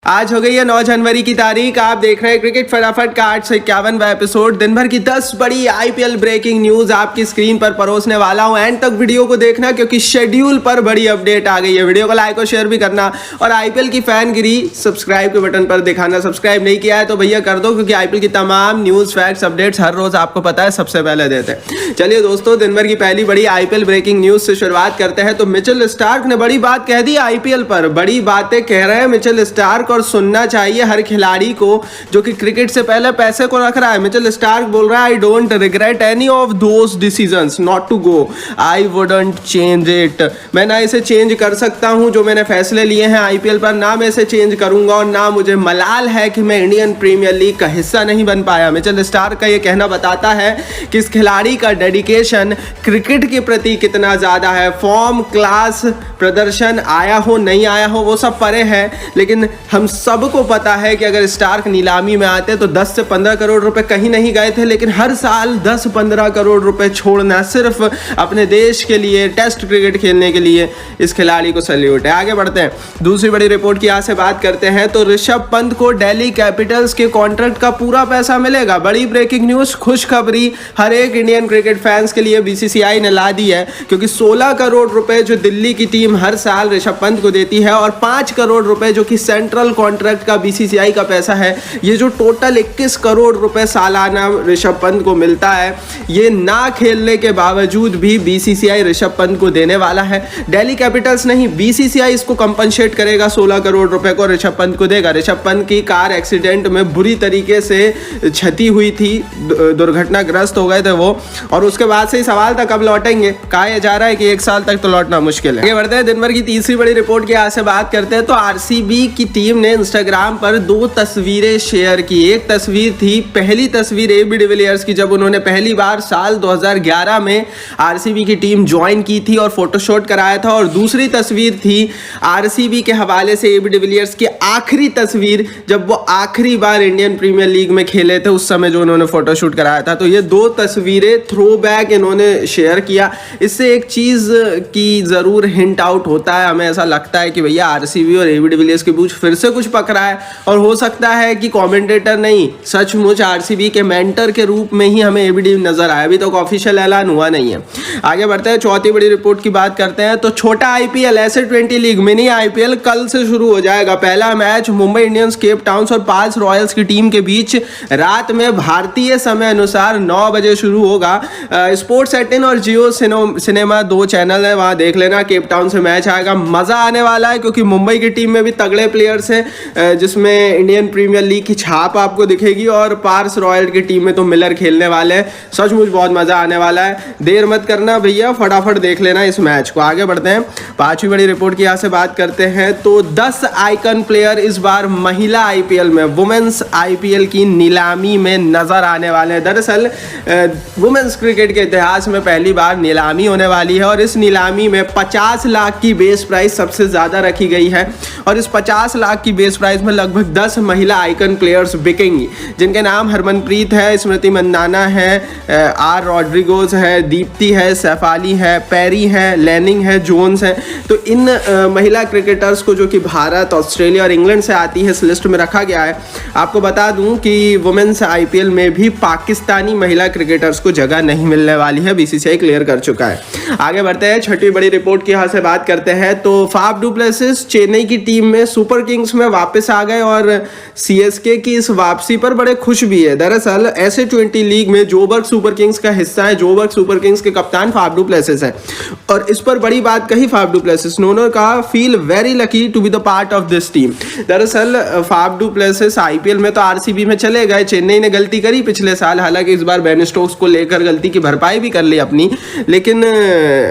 आज हो गई है 9 जनवरी की तारीख। आप देख रहे हैं क्रिकेट फटाफट का 851वां एपिसोड। दिन भर की 10 बड़ी आईपीएल ब्रेकिंग न्यूज आपकी स्क्रीन पर परोसने वाला हूं। एंड तक वीडियो को देखना क्योंकि शेड्यूल पर बड़ी अपडेट आ गई है। वीडियो को लाइक और शेयर भी करना और आईपीएल की फैनगिरी सब्सक्राइब के बटन पर दिखाना। सब्सक्राइब नहीं किया है तो भैया कर दो, क्योंकि आईपीएल की तमाम न्यूज फैक्ट्स अपडेट्स हर रोज आपको पता है सबसे पहले देते हैं। चलिए दोस्तों, दिन भर की पहली बड़ी आईपीएल ब्रेकिंग न्यूज से शुरुआत करते हैं। तो मिचेल स्टार्क ने बड़ी बात कह दी आईपीएल पर। बड़ी बातें कह रहे हैं मिचेल स्टार्क और सुनना चाहिए हर खिलाड़ी को जो कि क्रिकेट से पहले पैसे को रख रहा है। मिचेल स्टार्क बोल रहा है, I don't regret any of those decisions not to go, I wouldn't change it. मैं ना इसे चेंज कर सकता हूं जो मैंने फैसले लिए हैं आईपीएल पर, ना मैं इसे चेंज करूंगा और ना मुझे मलाल है कि मैं इंडियन प्रीमियर लीग का हिस्सा नहीं बन पाया। मिचेल स्टार्क का यह कहना बताता है कि इस खिलाड़ी का डेडिकेशन क्रिकेट के प्रति कितना ज्यादा है। फॉर्म, क्लास, प्रदर्शन आया हो नहीं आया हो वो सब परे है, लेकिन हम सबको पता है कि अगर स्टार्क नीलामी में आते तो 10 से 15 करोड़ रुपए कहीं नहीं गए थे, लेकिन हर साल 10-15 करोड़ रुपए छोड़ना सिर्फ अपने देश के लिए, टेस्ट क्रिकेट खेलने के लिए, इस खिलाड़ी को सैल्यूट है। आगे बढ़ते हैं, दूसरी बड़ी रिपोर्ट की यहाँ से बात करते हैं। तो ऋषभ पंत को दिल्ली कैपिटल्स के कॉन्ट्रैक्ट का पूरा पैसा मिलेगा। बड़ी ब्रेकिंग न्यूज, खुशखबरी हर एक इंडियन क्रिकेट फैंस के लिए बीसीसीआई ने ला दी है, क्योंकि 16 करोड़ रुपए जो दिल्ली की टीम हर साल ऋषभ पंत को देती है और 5 करोड़ रुपए जो कि सेंट्रल कॉन्ट्रैक्ट का बीसीसीआई का पैसा है, ये जो टोटल 21 करोड़ रुपए सालाना ऋषभ पंत को मिलता है, ये ना खेलने के बावजूद भी बीसीसीआई ऋषभ पंत को देने वाला है। दिल्ली कैपिटल्स नहीं, बीसीसीआई इसको कंपनसेट करेगा, 16 करोड़ रुपए को ऋषभ पंत को देगा। ऋषभ पंत की कार एक्सीडेंट में बुरी तरीके से क्षति हुई थी, दुर्घटनाग्रस्त हो गए थे वो, और उसके बाद से ही सवाल था कब लौटेंगे। कहा जा रहा है कि 1 साल तक तो लौटना मुश्किल है। आगे बढ़ते हैं, दिन भर की तीसरी बड़ी रिपोर्ट की यहाँ से बात करते हैं। तो आरसीबी की टीम ने इंस्टाग्राम पर 2 तस्वीरें शेयर की। एक तस्वीर थी, पहली तस्वीर एबी डिविलियर्स की, जब उन्होंने पहली बार साल 2011 में आरसीबी की टीम ज्वाइन की थी और फोटोशूट कराया था, और दूसरी तस्वीर थी आरसीबी के हवाले से एबी डिविलियर्स की आखिरी तस्वीर, जब वो आखिरी बार इंडियन प्रीमियर लीग में खेले थे, उस समय जो उन्होंने फोटोशूट कराया था। तो ये 2 तस्वीरें थ्रोबैक इन्होंने शेयर किया। इससे एक चीज की जरूर हिंट आउट होता है, हमें ऐसा लगता है कि भैया आरसीबी और एबी डिविलियर्स के बीच फिर से कुछ पकड़ा है, और हो सकता है कि कमेंटेटर नहीं, सचमुच आरसीबी के मेंटर के रूप में ही हमें एबी डिविलियर्स नजर आया। अभी तो ऑफिशियल ऐलान हुआ नहीं है। आगे बढ़ते हैं, चौथी बड़ी रिपोर्ट की बात करते हैं। तो छोटा आईपीएल, ऐसे 20 लीग, मिनी आईपीएल कल से शुरू हो जाएगा। पहला match Mumbai Indians, Cape Town और पाल्स रॉयल्स की टीम के बीच रात में भारतीय समय अनुसार 9 बजे शुरू होगा। स्पोर्ट्स 18 और जियो सिनेमा 2 चैनल है, वहां देख लेना। केप टाउन से मैच आएगा, मजा आने वाला है, क्योंकि मुंबई की टीम में भी तगड़े प्लेयर्स हैं, जिसमें इंडियन प्रीमियर लीग की छाप आपको दिखेगी, और पार्स रॉयल की टीम में तो मिलर खेलने वाले हैं। सचमुच बहुत मजा आने वाला है। देर मत करना भैया, फटाफट देख लेना इस मैच को। आगे बढ़ते हैं, पांचवी बड़ी रिपोर्ट की यहाँ से बात करते हैं। तो 10 आइकन प्लेयर इस बार महिला आईपीएल में, वुमेन्स आईपीएल की नीलामी में नजर आने वाले हैं। दरअसल वुमेन्स क्रिकेट के इतिहास में पहली बार नीलामी होने वाली है, और इस नीलामी में 50 लाख की बेस प्राइस सबसे ज्यादा रखी गई है, और इस 50 लाख की बेस प्राइस में लगभग 10 महिला आइकन प्लेयर्स बिकेंगी, जिनके नाम हरमनप्रीत है, स्मृति मंदाना है, आर रॉड्रिगोज है, दीप्ति है, सैफाली है, पैरी है, लैनिंग है, जोन्स है। तो इन महिला क्रिकेटर्स को, जो कि भारत, ऑस्ट्रेलिया और इंग्लैंड से आती है, इस लिस्ट में रखा गया है। आपको बता दूं कि वुमेन्स आईपीएल में भी पाकिस्तानी महिला क्रिकेटर्स को जगह नहीं मिलने वाली है, बीसीसीआई क्लियर कर चुका है। आगे बढ़ते हैं, छठी बड़ी रिपोर्ट की यहाँ से बात करते हैं। तो फाफ डू प्लेसिस चेन्नई की टीम में सुपर किंग्स में वापस आ गए, और सीएसके की इस वापसी पर बड़े खुश भी है। दरअसल ऐसे 20 लीग में जोबर्ग सुपर किंग्स का हिस्सा है। जोबर्ग सुपर किंग्स के कप्तान फाफ डू प्लेसिस है, और इस पर बड़ी बात कही फाफ डू प्लेसिस ने। उन्होंने कहा, feel very lucky to be the part of this team. दरअसल फाफ डू प्लेसिस आईपीएल में तो आरसीबी में चले गए, चेन्नई ने गलती करी पिछले साल, हालांकि इस बार बेन स्टोक्स को लेकर गलती की भरपाई भी कर ली अपनी, लेकिन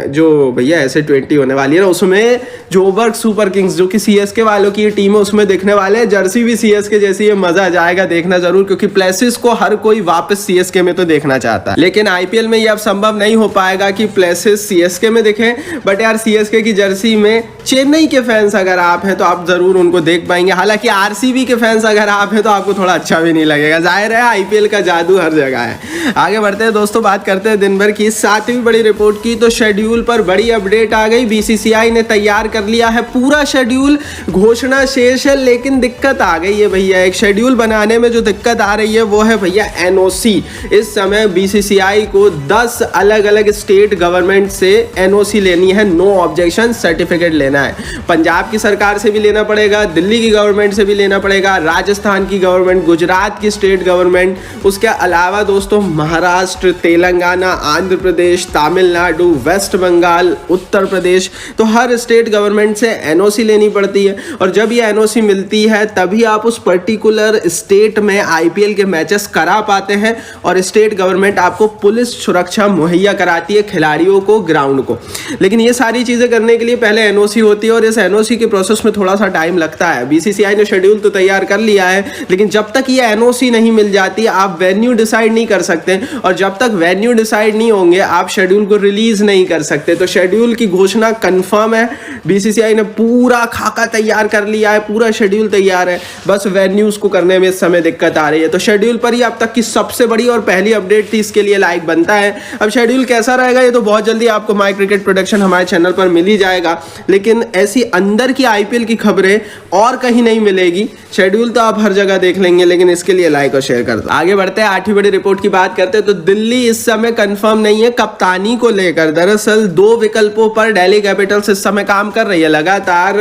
जो भैया ऐसे 20 होने वाली है ना, उसमें जोबर्ग सुपर किंग्स, जो कि सीएसके वालों की टीम है, उसमें दिखने वाले हैं। जर्सी भी सीएसके जैसी है, मजा आ जाएगा, देखना जरूर, क्योंकि प्लेसिस को हर कोई वापस सीएसके में तो देखना चाहता है। लेकिन आईपीएल में ये अब संभव नहीं हो पाएगा कि प्लेसिस सीएसके में दिखे, बट यार सीएसके की जर्सी में चेन्नई के फैंस अगर आप हैं तो आप जरूर उनको देख पाएंगे। हालांकि आरसीबी के फैंस अगर आप हैं तो आपको थोड़ा अच्छा भी नहीं लगेगा। जाहिर है आईपीएल का जादू हर जगह है। आगे बढ़ते हैं दोस्तों, बात करते हैं दिन भर की 7वीं बड़ी रिपोर्ट की। तो शेड्यूल पर बड़ी अपडेट आ गई। बीसीसीआई ने तैयार कर लिया है पूरा शेड्यूल, घोषणा शेष है, लेकिन दिक्कत आ गई है भैया। एक शेड्यूल बनाने में जो दिक्कत आ रही है वो है भैया एनओसी। इस समय बीसीसीआई को 10 अलग अलग स्टेट गवर्नमेंट से एनओसी लेनी है, नो ऑब्जेक्शन सर्टिफिकेट लेना है। पंजाब की सरकार से भी लेना पड़ेगा, दिल्ली की गवर्नमेंट से भी लेना पड़ेगा, राजस्थान की गवर्नमेंट, गुजरात की स्टेट गवर्नमेंट, उसके अलावा दोस्तों महाराष्ट्र, तेलंगाना, आंध्र प्रदेश, तमिलनाडु, वेस्ट बंगाल, उत्तर प्रदेश, तो हर स्टेट गवर्नमेंट से एनओसी लेनी पड़ती है। और जब ये एनओसी मिलती है तभी आप उस पर्टिकुलर स्टेट में आईपीएल के मैचेस करा पाते हैं और स्टेट गवर्नमेंट आपको पुलिस सुरक्षा मुहैया कराती है खिलाड़ियों को, ग्राउंड को। लेकिन ये सारी चीजें करने के लिए पहले एनओसी होती है और इस एनओसी के प्रोसेस में थोड़ा सा टाइम लगता है। बीसीसीआई ने शेड्यूल तो तैयार कर लिया है, लेकिन जब तक ये एनओसी नहीं मिल जाती आप वेन्यू डिसाइड नहीं कर सकते, और जब तक वेन्यू डिसाइड नहीं होंगे आप शेड्यूल को रिलीज नहीं कर सकते। तो शेड्यूल की घोषणा कंफर्म है, बीसीसीआई ने पूरा खाका तैयार कर लिया है, पूरा शेड्यूल तैयार है, बस वेन्यूज को करने में इस समय दिक्कत आ रही है। तो शेड्यूल पर ही अब तक की सबसे बड़ी और पहली अपडेट थी, इसके लिए लाइक बनता है। अब शेड्यूल कैसा रहेगा ये तो बहुत जल्दी आपको माय क्रिकेट प्रोडक्शन हमारे चैनल पर मिल ही जाएगा, लेकिन ऐसी अंदर की आईपीएल की खबरें और कहीं नहीं मिलेगी। शेड्यूल तो आप हर जगह देख लेंगे, लेकिन इसके लिए लाइक और शेयर कर दो। आगे बढ़ते हैं, 8वीं बड़ी रिपोर्ट की बात करते हैं। तो दिल्ली इस समय कंफर्म नहीं है कप्तानी को लेकर। दरअसल 2 विकल्पों पर दिल्ली कैपिटल्स इस समय काम कर रही है। लगातार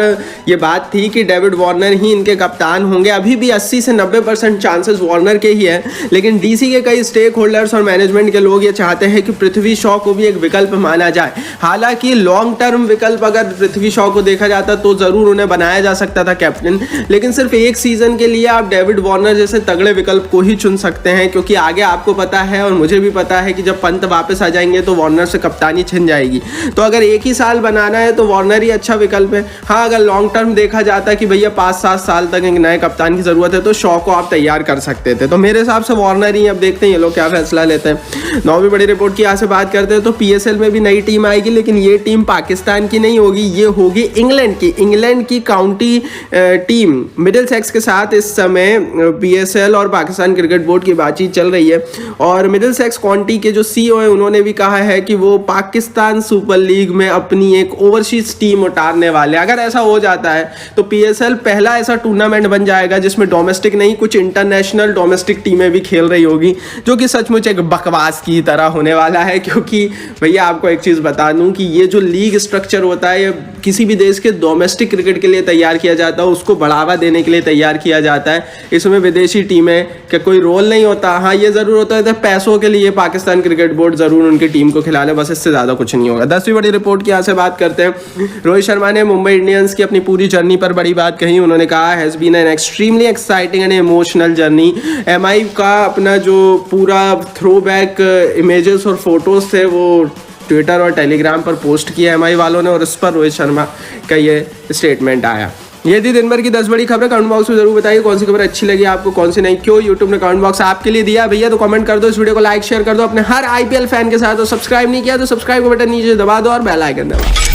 ये बात थी कि डेविड वार्नर ही इनके कप्तान होंगे। अभी भी 80 से 90% चांसेस वार्नर के ही है, लेकिन डीसी के कई स्टेक होल्डर्स और मैनेजमेंट के लोग ये चाहते हैं कि पृथ्वी शॉ को भी एक विकल्प माना जाए। हालांकि लॉन्ग टर्म विकल्प अगर पृथ्वी शॉ को देखा जाता तो जरूर उन्हें बनाया जा सकता था कैप्टन, लेकिन सिर्फ एक सीजन के लिए आप डेविड वार्नर जैसे तगड़े विकल्प को ही चुन सकते हैं, क्योंकि आगे आपको पता है और मुझे भी पता है कि जब पंत वापस आ जाएंगे तो वार्नर से कप्तानी छिन जाएगी। तो अगर एक ही साल बनाना है तो वार्नर ही अच्छा विकल्प है। हाँ, अगर लॉन्ग टर्म देखा जाता है कि भैया 5-7 साल तक एक नए कप्तान की जरूरत है तो शॉ को आप तैयार कर सकते थे। तो मेरे हिसाब से वार्नर ही, अब देखते हैं ये लोग क्या फैसला लेते हैं। 9वीं बड़ी रिपोर्ट की यहाँ से बात करते हैं। तो पीएसएल में भी नई टीम आएगी, लेकिन ये टीम पाकिस्तान की नहीं होगी, ये होगी इंग्लैंड की काउंटी टीम मिडिलसेक्स के साथ इस समय पीएसएल और पाकिस्तान क्रिकेट बोर्ड की बातचीत चल रही है। और मिडिलसेक्स काउंटी के जो सीईओ है उन्होंने भी कहा है कि वो पाकिस्तान सुपर लीग में अपनी एक ओवरसीज टीम उतारने वाले। अगर ऐसा हो जाता है तो पीएसएल पहला ऐसा टूर्नामेंट बन जाएगा जिसमें डोमेस्टिक नहीं, कुछ इंटरनेशनल डोमेस्टिक टीमें भी खेल रही होगी, जो कि सचमुच एक बकवास की तरह होने वाला है। क्योंकि भैया आपको एक चीज़ बता दूं कि ये जो लीग स्ट्रक्चर होता है, ये किसी भी देश के डोमेस्टिक क्रिकेट के लिए तैयार किया जाता है, उसको बढ़ावा देने के लिए तैयार किया जाता है। इसमें विदेशी टीमें का कोई रोल नहीं होता। हाँ, ये ज़रूर होता है पैसों के लिए पाकिस्तान क्रिकेट बोर्ड ज़रूर उनकी टीम को खिला ले, बस इससे ज़्यादा कुछ नहीं होगा। 10वीं बड़ी रिपोर्ट की यहाँ से बात करते हैं। रोहित शर्मा ने मुंबई इंडियंस की अपनी पूरी जर्नी पर बड़ी बात कही। उन्होंने कहा has been an extremely exciting and emotional journey. MI का अपना जो पूरा थ्रो बैक इमेजेस और फोटोज थे वो ट्विटर और टेलीग्राम पर पोस्ट किया एमआई वालों ने, और इस पर रोहित शर्मा का ये स्टेटमेंट आया। ये थी दिन भर की 10 बड़ी खबरें। कमेंट बॉक्स में जरूर बताइए कौन सी खबर अच्छी लगी आपको, कौन सी नहीं, क्यों यूट्यूब ने कमेंट बॉक्स आपके लिए दिया भैया, तो कमेंट कर दो। इस वीडियो को लाइक शेयर कर दो अपने हर आईपीएल फैन के साथ, और सब्सक्राइब नहीं किया तो सब्सक्राइब का बटन नीचे दबा दो और बेल आइकन दबा दो।